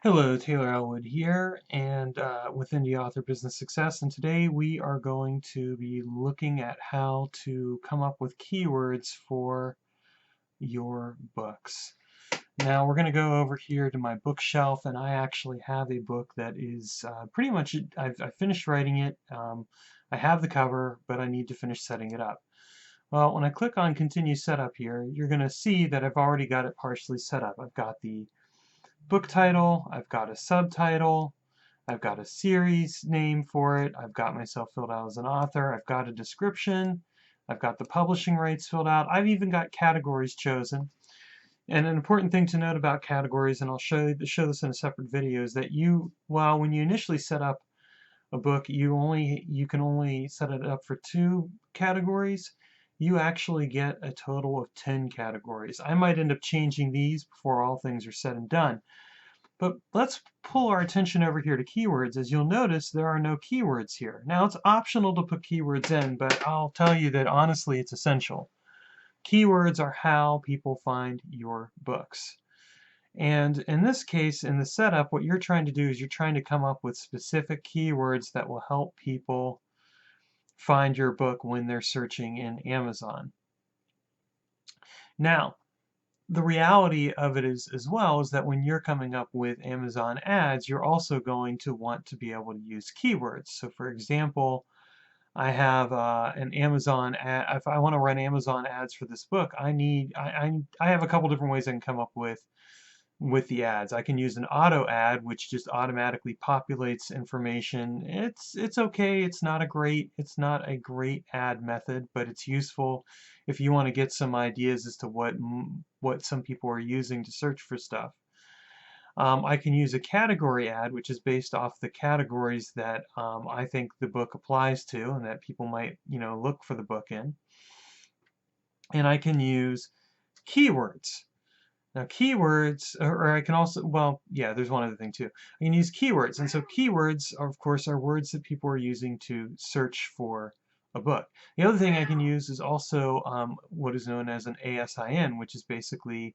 Hello, Taylor Elwood here, and with Indie Author Business Success, and today we are going to be looking at how to come up with keywords for your books. Now we're going to go over here to my bookshelf, and I actually have a book that is pretty much, I've finished writing it. I have the cover, but I need to finish setting it up. Well, when I click on Continue Setup here, you're going to see that I've already got it partially set up. I've got the book title, I've got a subtitle, I've got a series name for it, I've got myself filled out as an author, I've got a description, I've got the publishing rights filled out, I've even got categories chosen. And an important thing to note about categories, and I'll show this in a separate video, is that when you initially set up a book, you can only set it up for 2 categories. You actually get a total of 10 categories. I might end up changing these before all things are said and done. But let's pull our attention over here to keywords. As you'll notice, there are no keywords here. Now, it's optional to put keywords in, but I'll tell you that honestly, it's essential. Keywords are how people find your books. And in this case, in the setup, what you're trying to do is you're trying to come up with specific keywords that will help people find your book when they're searching in Amazon. Now, the reality of it is as well is that when you're coming up with Amazon ads, you're also going to want to be able to use keywords. So for example, I have an Amazon ad. If I want to run Amazon ads for this book, I have a couple different ways I can come up with the ads. I can use an auto ad, which just automatically populates information. It's okay. It's not a great ad method, but it's useful if you want to get some ideas as to what some people are using to search for stuff. I can use a category ad, which is based off the categories that I think the book applies to and that people might, look for the book in. And I can use keywords. Now keywords, or I can also, well, yeah, there's one other thing too. I can use keywords, and so keywords, are, of course, are words that people are using to search for a book. The other thing I can use is also what is known as an ASIN, which is basically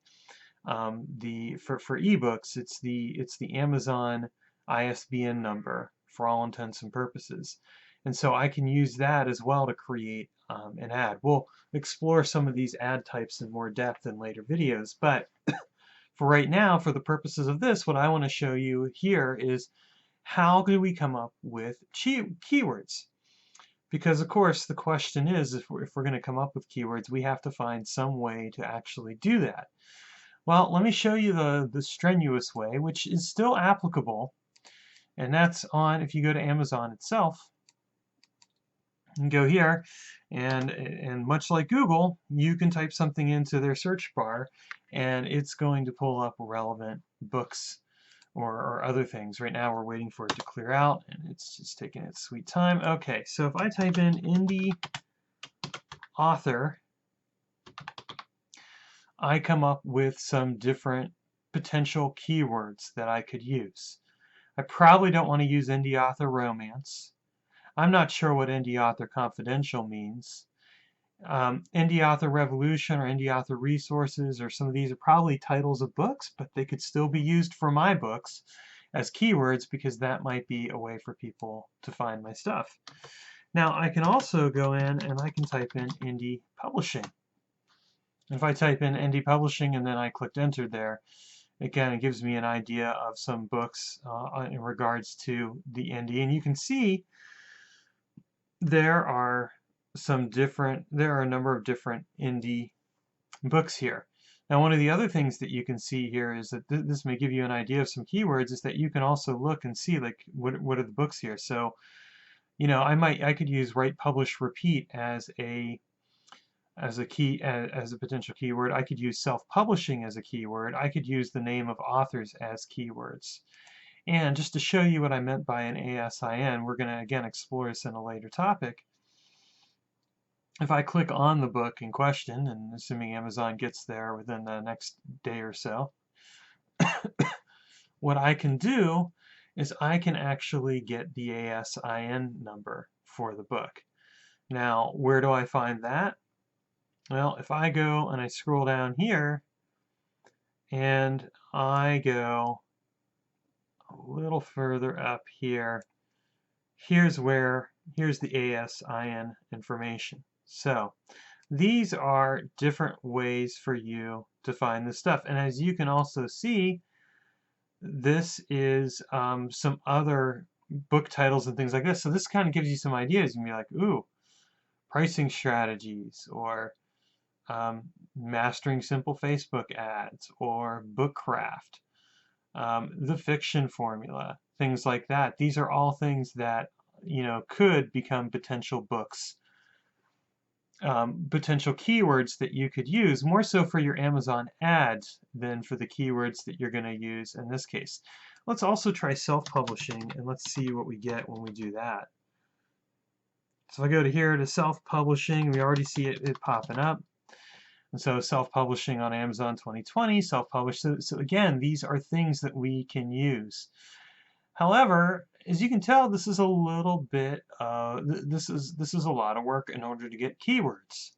for ebooks, it's the Amazon ISBN number for all intents and purposes. And so I can use that as well to create an ad. We'll explore some of these ad types in more depth in later videos, but for right now, for the purposes of this, what I want to show you here is how do we come up with keywords? Because of course the question is, if we're going to come up with keywords, we have to find some way to actually do that. Well, let me show you the strenuous way, which is still applicable, and that's if you go to Amazon itself, and go here, and much like Google, you can type something into their search bar, and it's going to pull up relevant books or other things. Right now we're waiting for it to clear out, and it's just taking its sweet time. Okay, so if I type in indie author, I come up with some different potential keywords that I could use. I probably don't want to use indie author romance. I'm not sure what indie author confidential means. Indie author revolution or indie author resources, or some of these are probably titles of books, but they could still be used for my books as keywords because that might be a way for people to find my stuff. Now I can also go in and I can type in indie publishing. If I type in indie publishing and then I clicked enter there, again, it gives me an idea of some books in regards to the indie. And you can see there are a number of different indie books here. Now, one of the other things that you can see here is that this may give you an idea of some keywords, is that you can also look and see, like, what are the books here. So, I could use write, publish, repeat as a potential keyword. I could use self-publishing as a keyword. I could use the name of authors as keywords. And just to show you what I meant by an ASIN, we're going to again explore this in a later topic. If I click on the book in question, and assuming Amazon gets there within the next day or so, what I can do is I can actually get the ASIN number for the book. Now, where do I find that? Well, if I go and I scroll down here and I go a little further up here, here's the ASIN information. So these are different ways for you to find this stuff. And as you can also see, this is some other book titles and things like this. So this kind of gives you some ideas. You can be like, ooh, pricing strategies, or mastering simple Facebook ads, or bookcraft, the fiction formula, things like that. These are all things that, you know, could become potential books, potential keywords that you could use, more so for your Amazon ads than for the keywords that you're going to use in this case. Let's also try self-publishing, and let's see what we get when we do that. So if I go to here to self-publishing, we already see it popping up. And so self-publishing on Amazon 2020, self-published. So again, these are things that we can use. However, as you can tell, this is a little bit, this is a lot of work in order to get keywords.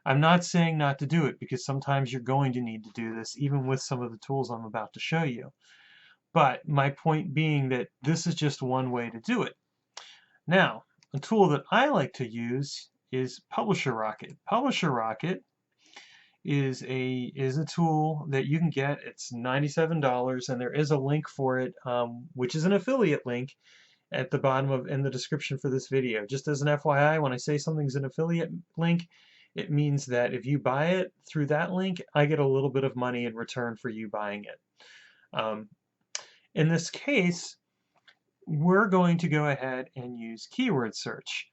I'm not saying not to do it, because sometimes you're going to need to do this, even with some of the tools I'm about to show you. But my point being that this is just one way to do it. Now, a tool that I like to use is Publisher Rocket. Publisher Rocket is a tool that you can get. It's $97, and there is a link for it, which is an affiliate link at the bottom of in the description for this video. Just as an FYI, when I say something's an affiliate link, it means that if you buy it through that link, I get a little bit of money in return for you buying it. In this case, we're going to go ahead and use keyword search.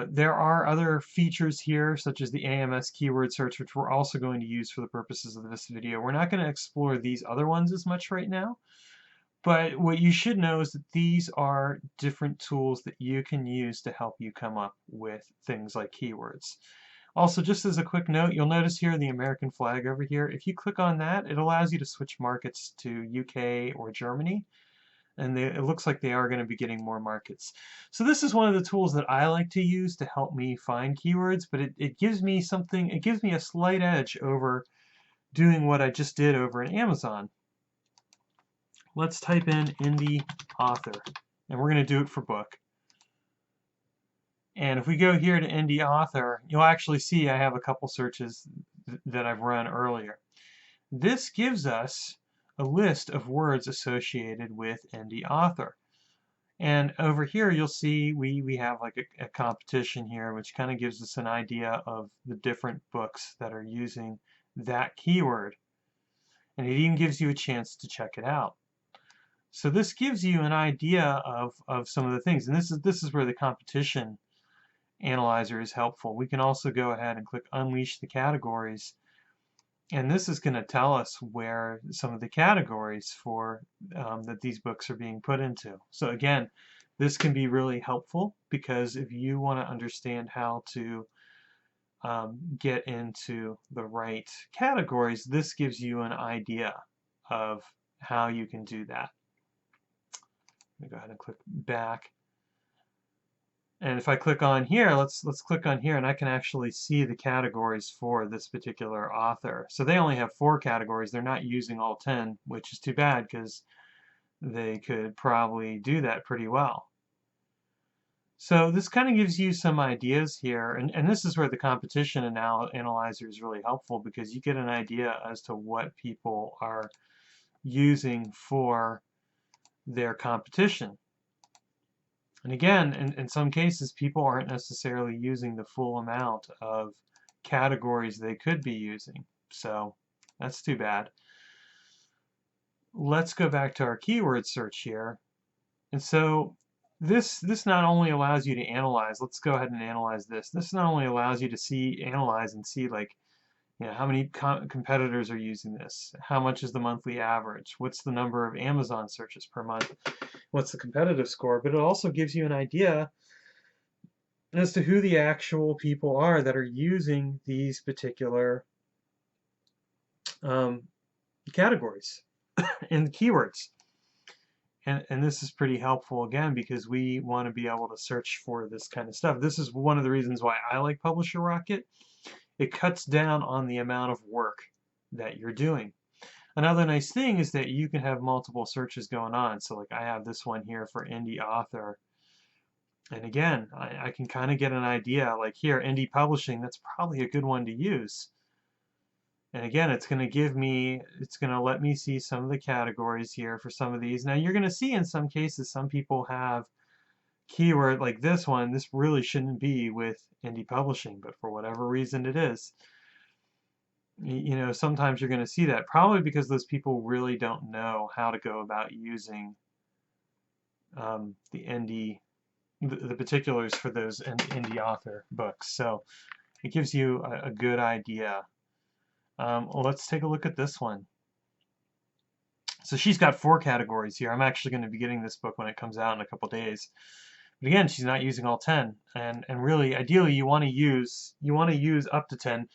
There are other features here, such as the AMS keyword search, which we're also going to use for the purposes of this video. We're not going to explore these other ones as much right now, but what you should know is that these are different tools that you can use to help you come up with things like keywords. Also, just as a quick note, you'll notice here the American flag over here. If you click on that, it allows you to switch markets to UK or Germany, and it looks like they are going to be getting more markets. So this is one of the tools that I like to use to help me find keywords, but it gives me something, it gives me a slight edge over doing what I just did over in Amazon. Let's type in indie author, and we're going to do it for book. And if we go here to indie author, you'll actually see I have a couple searches that I've run earlier. This gives us a list of words associated with indie author. And over here you'll see we have like a competition here, which kind of gives us an idea of the different books that are using that keyword. And it even gives you a chance to check it out. So this gives you an idea of some of the things. And this is where the competition analyzer is helpful. We can also go ahead and click Unleash the Categories, and this is going to tell us where some of the categories for that these books are being put into. So again, this can be really helpful, because if you want to understand how to get into the right categories, this gives you an idea of how you can do that. Let me go ahead and click back. And if I click on here, let's click on here, and I can actually see the categories for this particular author. So they only have 4 categories. They're not using all 10, which is too bad, because they could probably do that pretty well. So this kind of gives you some ideas here, and this is where the competition analyzer is really helpful, because you get an idea as to what people are using for their competition. And again, in some cases, people aren't necessarily using the full amount of categories they could be using. So that's too bad. Let's go back to our keyword search here. And so this not only allows you to analyze, let's go ahead and analyze this. This not only allows you to analyze and see, like, you know, how many competitors are using this? How much is the monthly average? What's the number of Amazon searches per month? What's the competitive score? But it also gives you an idea as to who the actual people are that are using these particular categories and keywords. And this is pretty helpful, again, because we want to be able to search for this kind of stuff. This is one of the reasons why I like Publisher Rocket. It cuts down on the amount of work that you're doing. Another nice thing is that you can have multiple searches going on. So like I have this one here for indie author. And again, I can kind of get an idea, like here, indie publishing, that's probably a good one to use. And again, it's going to let me see some of the categories here for some of these. Now you're going to see in some cases, some people have keyword like this one. This really shouldn't be with indie publishing, but for whatever reason it is. You know, sometimes you're going to see that, probably because those people really don't know how to go about using the particulars for those indie author books. So it gives you a good idea. Let's take a look at this one. So she's got 4 categories here. I'm actually going to be getting this book when it comes out in a couple days. But again, she's not using all 10. And really, ideally, you want to use up to 10.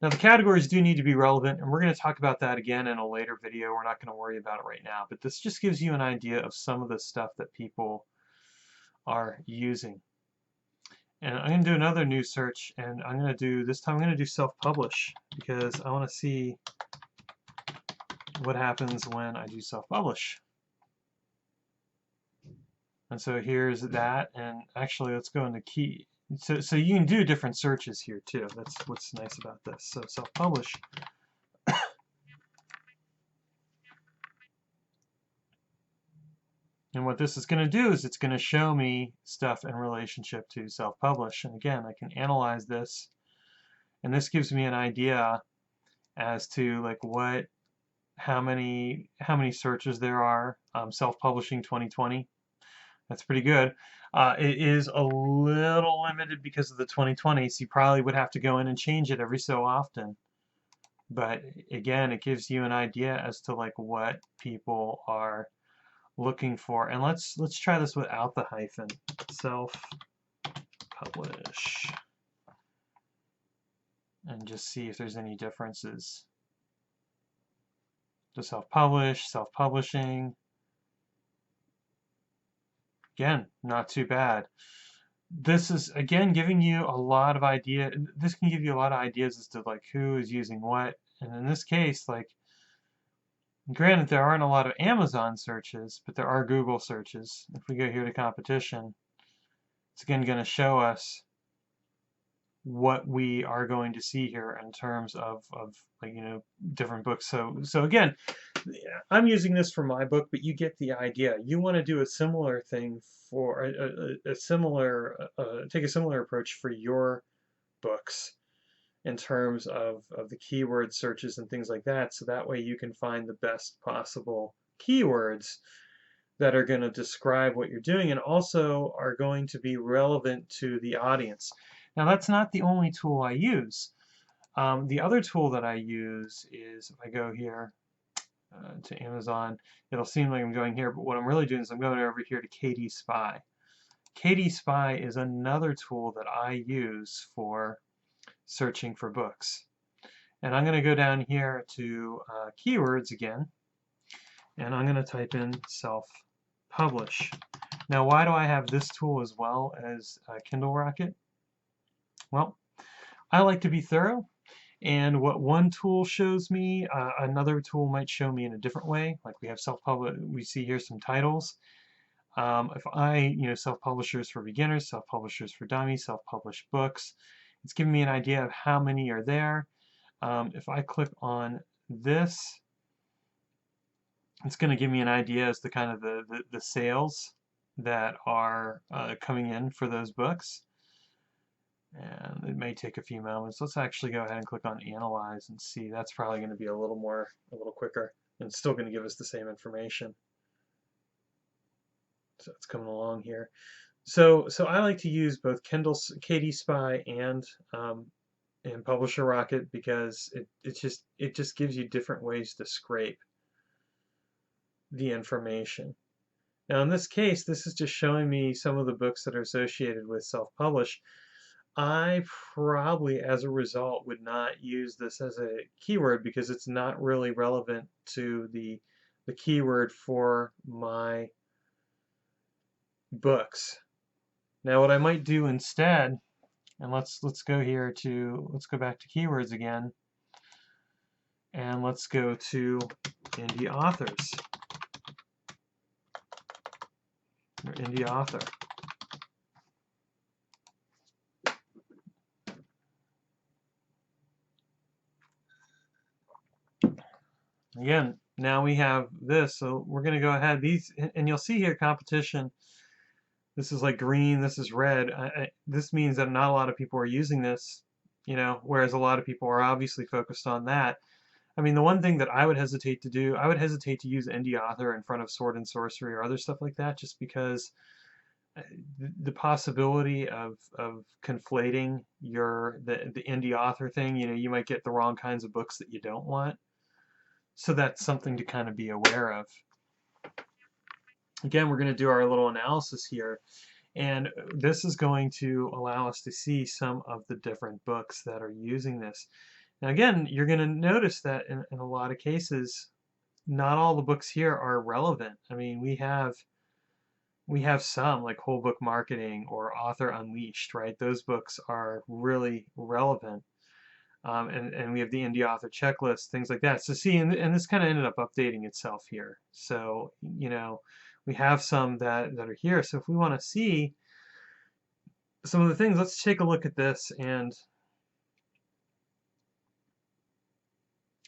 Now the categories do need to be relevant, and we're going to talk about that again in a later video. We're not going to worry about it right now, but this just gives you an idea of some of the stuff that people are using. And I'm going to do another new search, and this time I'm going to do self-publish, because I want to see what happens when I do self-publish. And so here's that, and actually let's go into key. So you can do different searches here too. That's what's nice about this. So self-publish. And what this is going to do is it's going to show me stuff in relationship to self-publish. And again, I can analyze this, and this gives me an idea as to like how many searches there are. Self-publishing 2020. That's pretty good. It is a little limited because of the 2020, so you probably would have to go in and change it every so often. But again, it gives you an idea as to like what people are looking for. And let's try this without the hyphen. Self-publish. And just see if there's any differences. To self-publish, self-publishing. Again, not too bad. This is again giving you a lot of idea. This can give you a lot of ideas as to like who is using what. And in this case, like, granted, there aren't a lot of Amazon searches, but there are Google searches. If we go here to competition, it's again going to show us what we are going to see here in terms of like, you know, different books. So again, I'm using this for my book, but you get the idea. You want to do a similar thing for take a similar approach for your books in terms of the keyword searches and things like that, so that way you can find the best possible keywords that are going to describe what you're doing and also are going to be relevant to the audience. Now that's not the only tool I use. The other tool that I use is, if I go here to Amazon, it'll seem like I'm going here, but what I'm really doing is I'm going over here to KD Spy. KD Spy is another tool that I use for searching for books. And I'm going to go down here to keywords again, and I'm going to type in self-publish. Now, why do I have this tool as well as Kindle Rocket? Well, I like to be thorough, and what one tool shows me, another tool might show me in a different way. Like we have self-publish, we see here some titles. If self-publishers for beginners, self-publishers for dummies, self-published books, it's giving me an idea of how many are there. If I click on this, it's going to give me an idea as to kind of the sales that are coming in for those books. And it may take a few moments. Let's actually go ahead and click on Analyze and see. That's probably going to be a little quicker, and it's still going to give us the same information. So it's coming along here. So I like to use both KD Spy and Publisher Rocket because it just gives you different ways to scrape the information. Now in this case, this is just showing me some of the books that are associated with self-publish. I probably, as a result, would not use this as a keyword because it's not really relevant to the keyword for my books. Now what I might do instead, and let's go back to keywords again, And let's go to indie authors, or indie author. Again, now we have this, so we're going to go ahead. These, and you'll see here competition. This is like green, this is red. This means that not a lot of people are using this, whereas a lot of people are obviously focused on that. I mean, the one thing that I would hesitate to do, I would hesitate to use indie author in front of sword and sorcery or other stuff like that, just because the possibility of conflating the indie author thing, you might get the wrong kinds of books that you don't want. So that's something to kind of be aware of. Again, we're going to do our little analysis here, and this is going to allow us to see some of the different books that are using this. Now again, you're going to notice that in a lot of cases, not all the books here are relevant. I mean, we have some like Whole Book Marketing or Author Unleashed, right? Those books are really relevant. And we have the indie author checklist, things like that. So see, and this kind of ended up updating itself here. So, we have some that are here. So if we want to see some of the things, let's take a look at this. And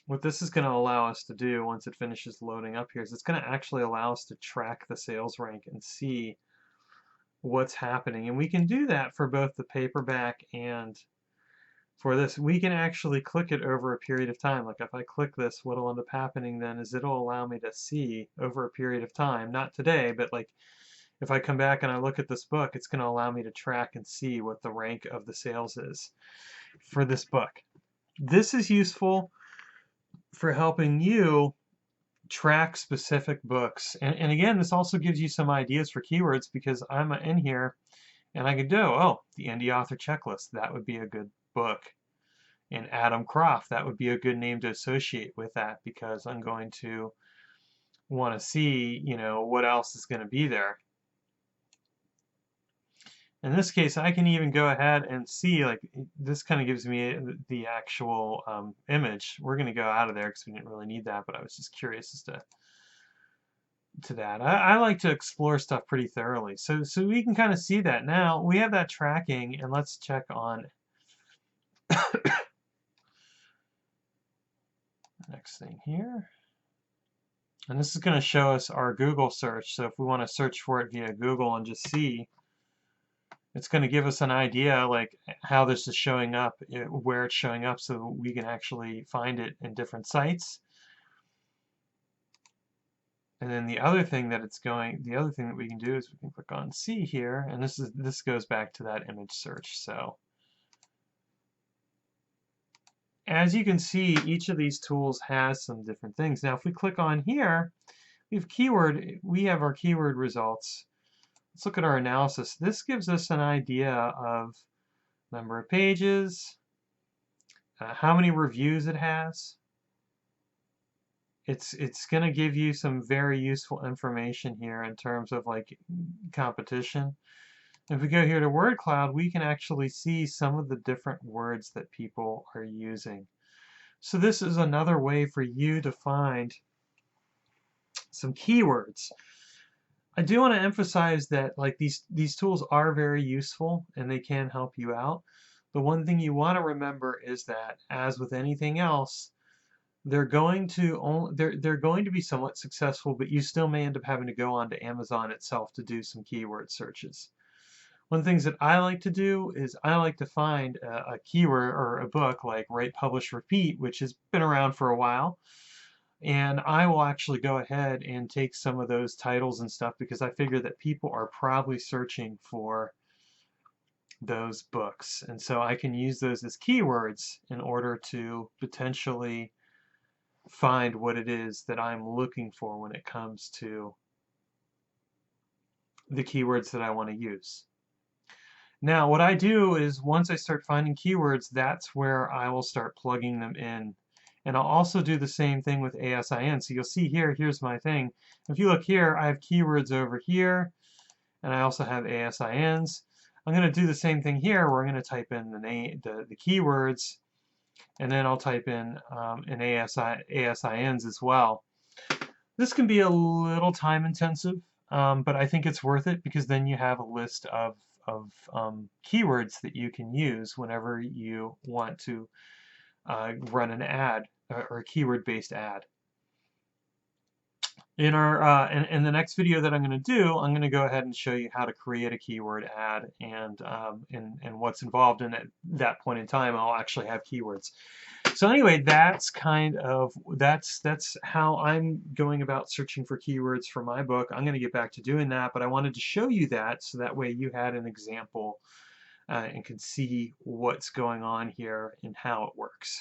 what this is going to allow us to do once it finishes loading up here is it's going to actually allow us to track the sales rank and see what's happening. And we can do that for both the paperback and for this. We can actually click it over a period of time. Like if I click this, what'll end up happening then is it'll allow me to see over a period of time, not today, but like if I come back and I look at this book, it's going to allow me to track and see what the rank of the sales is for this book. This is useful for helping you track specific books. And again, this also gives you some ideas for keywords, because I'm in here and I could do, oh, the indie author checklist, that would be a good book. And Adam Croft, that would be a good name to associate with that, because I'm going to want to see, what else is going to be there. In this case, I can even go ahead and see, like, this kind of gives me the actual image. We're going to go out of there because we didn't really need that, but I was just curious as to that. I like to explore stuff pretty thoroughly. So we can kind of see that. Now, we have that tracking, and let's check on next thing here. And this is going to show us our Google search. So if we want to search for it via Google and just see, it's going to give us an idea like how this is showing up, where it's showing up, so we can actually find it in different sites. And then the other thing that we can do is we can click on see here, and this goes back to that image search. So as you can see, each of these tools has some different things. Now if we click on here, we have our keyword results. Let's look at our analysis. This gives us an idea of number of pages, how many reviews it has. It's going to give you some very useful information here in terms of like competition. If we go here to word cloud, we can actually see some of the different words that people are using. So this is another way for you to find some keywords. I do want to emphasize that like these tools are very useful and they can help you out. The one thing you want to remember is that, as with anything else, they're going to be somewhat successful, but you still may end up having to go onto Amazon itself to do some keyword searches. One of the things that I like to do is I like to find a keyword or a book like Write, Publish, Repeat, which has been around for a while. And I will actually go ahead and take some of those titles and stuff, because I figure that people are probably searching for those books. And so I can use those as keywords in order to potentially find what it is that I'm looking for when it comes to the keywords that I want to use. Now, what I do is once I start finding keywords, that's where I will start plugging them in. And I'll also do the same thing with ASIN. So you'll see here, here's my thing. If you look here, I have keywords over here, and I also have ASINs. I'm going to do the same thing here, where I'm going to type in the keywords, and then I'll type in ASINs as well. This can be a little time intensive, but I think it's worth it because then you have a list of keywords that you can use whenever you want to run an ad or a keyword-based ad. In in the next video that I'm going to do, I'm going to go ahead and show you how to create a keyword ad and what's involved in it. That point in time, I'll actually have keywords. So anyway, that's how I'm going about searching for keywords for my book. I'm going to get back to doing that, but I wanted to show you that so that way you had an example and could see what's going on here and how it works.